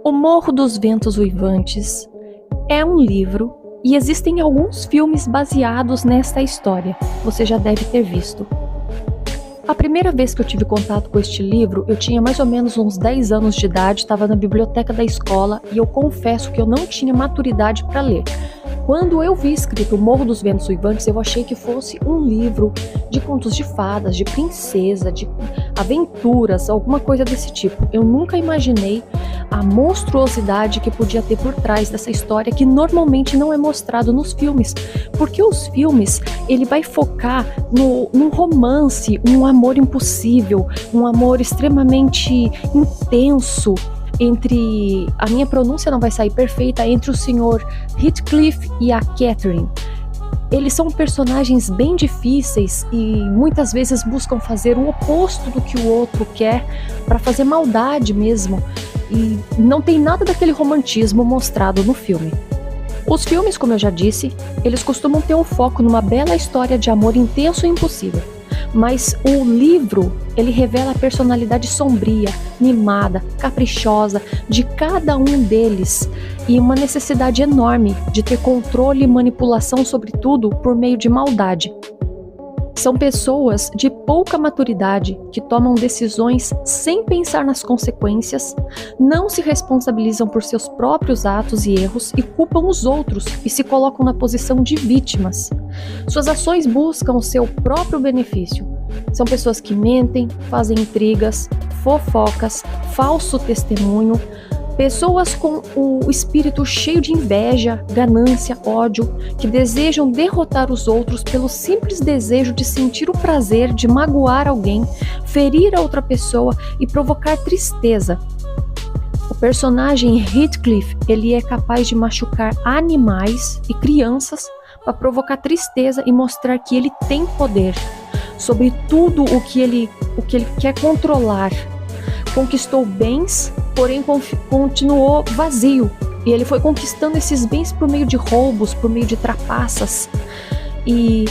O Morro dos Ventos Uivantes é um livro e existem alguns filmes baseados nesta história. Você já deve ter visto. A primeira vez que eu tive contato com este livro, eu tinha mais ou menos uns 10 anos de idade, estava na biblioteca da escola e eu confesso que eu não tinha maturidade para ler. Quando eu vi escrito O Morro dos Ventos Uivantes, eu achei que fosse um livro de contos de fadas, de princesa, de aventuras, alguma coisa desse tipo. Eu nunca imaginei a monstruosidade que podia ter por trás dessa história, que normalmente não é mostrado nos filmes, porque os filmes, ele vai focar num romance, um amor impossível, um amor extremamente intenso, entre, a minha pronúncia não vai sair perfeita, entre o Sr. Heathcliff e a Catherine. Eles são personagens bem difíceis e muitas vezes buscam fazer o oposto do que o outro quer, para fazer maldade mesmo, e não tem nada daquele romantismo mostrado no filme. Os filmes, como eu já disse, eles costumam ter um foco numa bela história de amor intenso e impossível. Mas o livro, ele revela a personalidade sombria, mimada, caprichosa de cada um deles e uma necessidade enorme de ter controle e manipulação sobre tudo por meio de maldade. São pessoas de pouca maturidade que tomam decisões sem pensar nas consequências, não se responsabilizam por seus próprios atos e erros e culpam os outros e se colocam na posição de vítimas. Suas ações buscam o seu próprio benefício. São pessoas que mentem, fazem intrigas, fofocas, falso testemunho, pessoas com o espírito cheio de inveja, ganância, ódio, que desejam derrotar os outros pelo simples desejo de sentir o prazer de magoar alguém, ferir a outra pessoa e provocar tristeza. O personagem Heathcliff, ele é capaz de machucar animais e crianças para provocar tristeza e mostrar que ele tem poder sobre tudo o que ele quer controlar. Conquistou bens, porém continuou vazio. E ele foi conquistando esses bens por meio de roubos, por meio de trapaças. E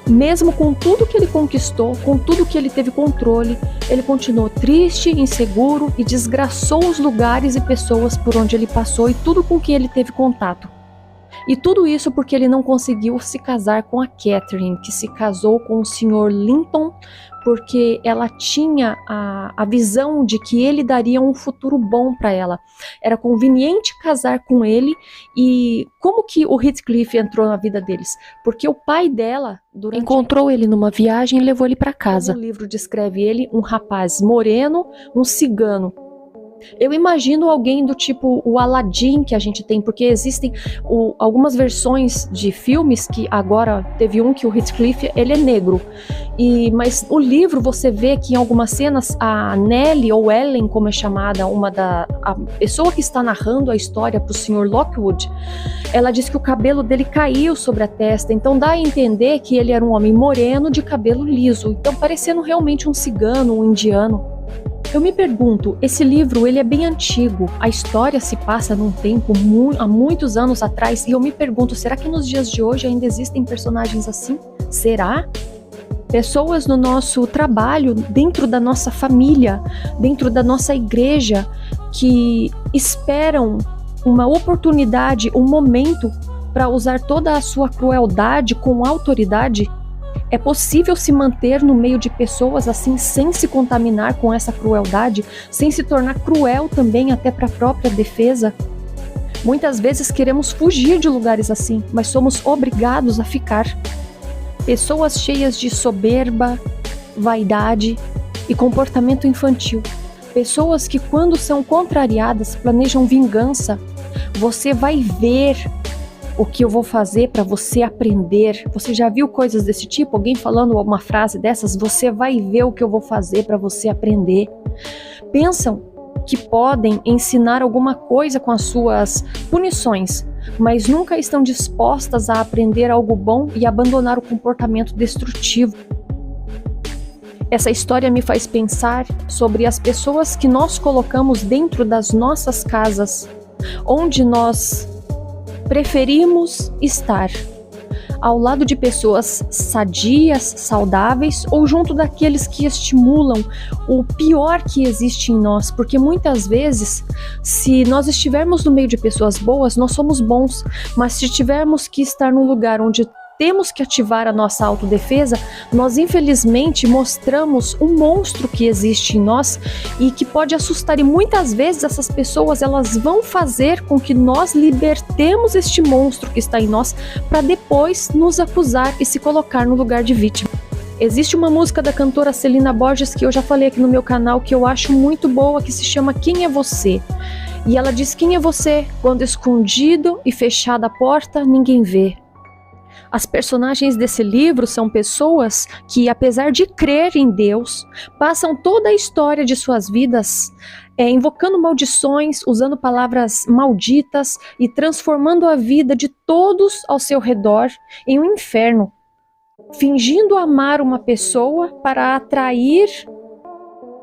mesmo com tudo que ele conquistou, com tudo que ele teve controle, ele continuou triste, inseguro e desgraçou os lugares e pessoas por onde ele passou e tudo com que ele teve contato. E tudo isso porque ele não conseguiu se casar com a Catherine, que se casou com o Sr. Linton, porque ela tinha a visão de que ele daria um futuro bom para ela. Era conveniente casar com ele. E como que o Heathcliff entrou na vida deles? Porque o pai dela encontrou ele numa viagem e levou ele para casa. O livro descreve ele, um rapaz moreno, um cigano. Eu imagino alguém do tipo o Aladdin que a gente tem, porque existem algumas versões de filmes que agora teve um que o Heathcliff, ele é negro. Mas o livro você vê que em algumas cenas a Nellie ou Ellen, como é chamada, a pessoa que está narrando a história para o Sr. Lockwood, ela diz que o cabelo dele caiu sobre a testa, então dá a entender que ele era um homem moreno de cabelo liso, então parecendo realmente um cigano, um indiano. Eu me pergunto, esse livro ele é bem antigo, a história se passa num tempo há muitos anos atrás, e eu me pergunto, será que nos dias de hoje ainda existem personagens assim? Será? Pessoas no nosso trabalho, dentro da nossa família, dentro da nossa igreja, que esperam uma oportunidade, um momento para usar toda a sua crueldade com autoridade. É possível se manter no meio de pessoas assim, sem se contaminar com essa crueldade, sem se tornar cruel também até para a própria defesa? Muitas vezes queremos fugir de lugares assim, mas somos obrigados a ficar. Pessoas cheias de soberba, vaidade e comportamento infantil. Pessoas que, quando são contrariadas, planejam vingança. Você vai ver o que eu vou fazer para você aprender. Você já viu coisas desse tipo? Alguém falando uma frase dessas? Você vai ver o que eu vou fazer para você aprender. Pensam que podem ensinar alguma coisa com as suas punições, mas nunca estão dispostas a aprender algo bom e abandonar o comportamento destrutivo. Essa história me faz pensar sobre as pessoas que nós colocamos dentro das nossas casas, onde nós preferimos estar. ao lado de pessoas sadias, saudáveis, ou junto daqueles que estimulam o pior que existe em nós, porque muitas vezes, se nós estivermos no meio de pessoas boas, nós somos bons, mas se tivermos que estar num lugar onde temos que ativar a nossa autodefesa, nós infelizmente mostramos um monstro que existe em nós e que pode assustar, e muitas vezes essas pessoas elas vão fazer com que nós libertemos este monstro que está em nós para depois nos acusar e se colocar no lugar de vítima. Existe uma música da cantora Celina Borges que eu já falei aqui no meu canal que eu acho muito boa, que se chama Quem é Você? E ela diz: quem é você? Quando escondido e fechada a porta, ninguém vê. As personagens desse livro são pessoas que, apesar de crer em Deus, passam toda a história de suas vidas invocando maldições, usando palavras malditas e transformando a vida de todos ao seu redor em um inferno, fingindo amar uma pessoa para atrair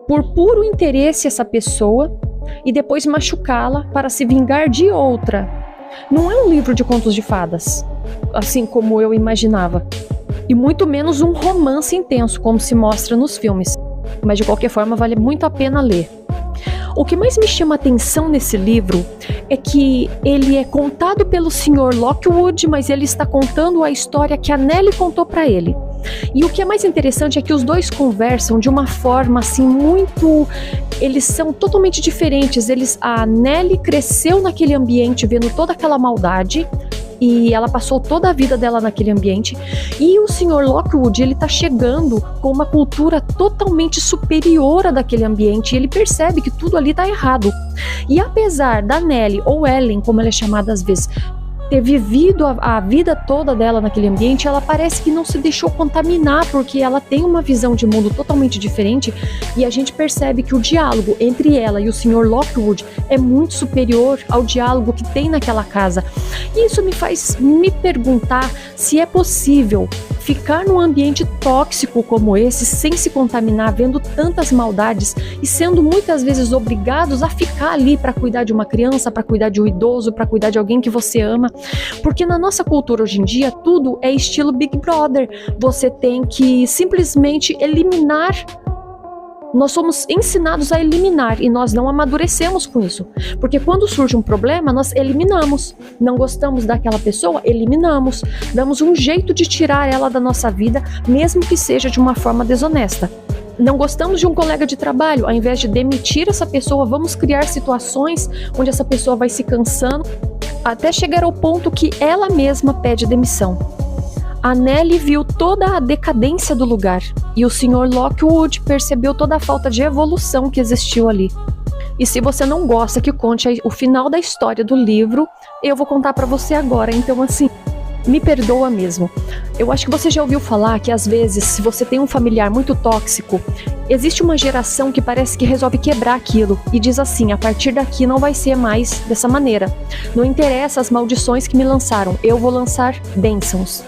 por puro interesse essa pessoa e depois machucá-la para se vingar de outra. Não é um livro de contos de fadas, assim como eu imaginava, e muito menos um romance intenso, como se mostra nos filmes, mas de qualquer forma vale muito a pena ler. O que mais me chama a atenção nesse livro é que ele é contado pelo Sr. Lockwood, mas ele está contando a história que a Nellie contou para ele. E o que é mais interessante é que os dois conversam de uma forma assim muito... Eles são totalmente diferentes. A Nellie cresceu naquele ambiente vendo toda aquela maldade e ela passou toda a vida dela naquele ambiente. E o Sr. Lockwood, ele tá chegando com uma cultura totalmente superior à daquele ambiente e ele percebe que tudo ali tá errado. E apesar da Nellie, ou Ellen, como ela é chamada às vezes, ter vivido a vida toda dela naquele ambiente, ela parece que não se deixou contaminar, porque ela tem uma visão de mundo totalmente diferente e a gente percebe que o diálogo entre ela e o Sr. Lockwood é muito superior ao diálogo que tem naquela casa. E isso me faz me perguntar se é possível ficar num ambiente tóxico como esse, sem se contaminar, vendo tantas maldades e sendo muitas vezes obrigados a ficar ali para cuidar de uma criança, para cuidar de um idoso, para cuidar de alguém que você ama. Porque na nossa cultura hoje em dia, tudo é estilo Big Brother. Você tem que simplesmente eliminar. Nós somos ensinados a eliminar e nós não amadurecemos com isso. Porque quando surge um problema, nós eliminamos. Não gostamos daquela pessoa, eliminamos. Damos um jeito de tirar ela da nossa vida, mesmo que seja de uma forma desonesta. Não gostamos de um colega de trabalho, ao invés de demitir essa pessoa, vamos criar situações onde essa pessoa vai se cansando, até chegar ao ponto que ela mesma pede demissão. A Nellie viu toda a decadência do lugar e o Sr. Lockwood percebeu toda a falta de evolução que existiu ali. E se você não gosta que conte o final da história do livro, eu vou contar pra você agora, então assim, me perdoa mesmo. Eu acho que você já ouviu falar que às vezes, se você tem um familiar muito tóxico, existe uma geração que parece que resolve quebrar aquilo e diz assim: a partir daqui não vai ser mais dessa maneira. Não interessa as maldições que me lançaram, eu vou lançar bênçãos.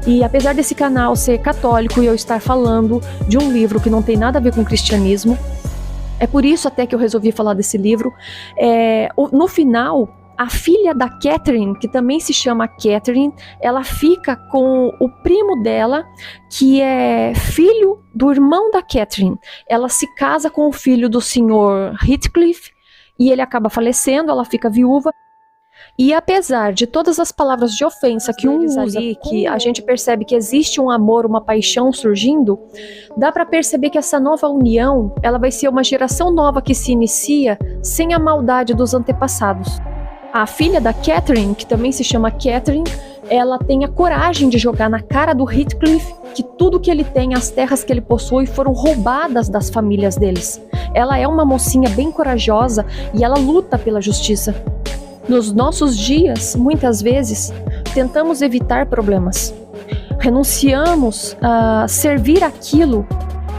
E apesar desse canal ser católico e eu estar falando de um livro que não tem nada a ver com o cristianismo, é por isso até que eu resolvi falar desse livro. No final, a filha da Catherine, que também se chama Catherine, ela fica com o primo dela, que é filho do irmão da Catherine. Ela se casa com o filho do Sr. Heathcliff e ele acaba falecendo, ela fica viúva. E apesar de todas as palavras de ofensa que um usa ali, que a gente percebe que existe um amor, uma paixão surgindo, dá para perceber que essa nova união, ela vai ser uma geração nova que se inicia sem a maldade dos antepassados. A filha da Catherine, que também se chama Catherine, ela tem a coragem de jogar na cara do Heathcliff que tudo que ele tem, as terras que ele possui, foram roubadas das famílias deles. Ela é uma mocinha bem corajosa e ela luta pela justiça. Nos nossos dias, muitas vezes, tentamos evitar problemas. Renunciamos a servir aquilo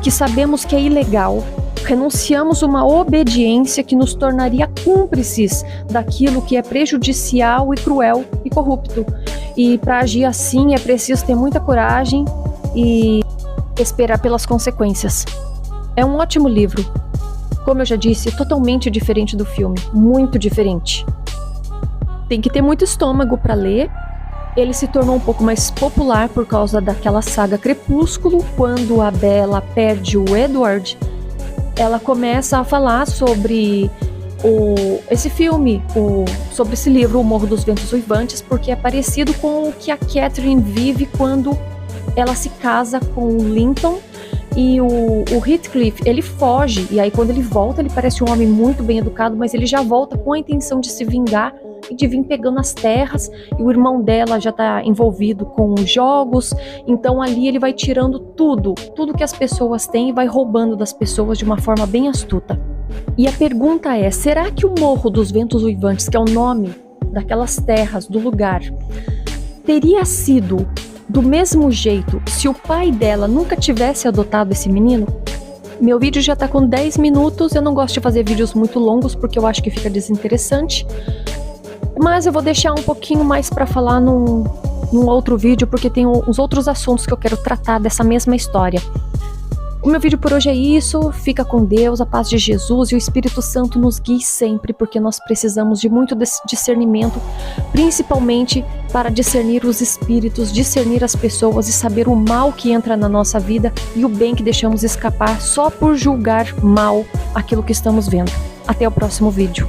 que sabemos que é ilegal. Renunciamos uma obediência que nos tornaria cúmplices daquilo que é prejudicial e cruel e corrupto. E para agir assim é preciso ter muita coragem e esperar pelas consequências. É um ótimo livro. Como eu já disse, totalmente diferente do filme. Muito diferente. Tem que ter muito estômago para ler Ele se tornou um pouco mais popular por causa daquela saga Crepúsculo. Quando a Bella perde o Edward, ela começa a falar sobre esse filme, sobre esse livro, O Morro dos Ventos Uivantes, porque é parecido com o que a Catherine vive quando ela se casa com o Linton. E o Heathcliff, ele foge, e aí quando ele volta, ele parece um homem muito bem educado, mas ele já volta com a intenção de se vingar e de vir pegando as terras, e o irmão dela já tá envolvido com os jogos, então ali ele vai tirando tudo que as pessoas têm e vai roubando das pessoas de uma forma bem astuta. E a pergunta é, será que o Morro dos Ventos Uivantes, que é o nome daquelas terras, do lugar, teria sido do mesmo jeito se o pai dela nunca tivesse adotado esse menino? Meu vídeo já tá com 10 minutos, eu não gosto de fazer vídeos muito longos porque eu acho que fica desinteressante, mas eu vou deixar um pouquinho mais pra falar num outro vídeo, porque tem uns outros assuntos que eu quero tratar dessa mesma história. O meu vídeo por hoje é isso, fica com Deus, a paz de Jesus e o Espírito Santo nos guie sempre, porque nós precisamos de muito discernimento, principalmente para discernir os espíritos, discernir as pessoas e saber o mal que entra na nossa vida e o bem que deixamos escapar só por julgar mal aquilo que estamos vendo. Até o próximo vídeo.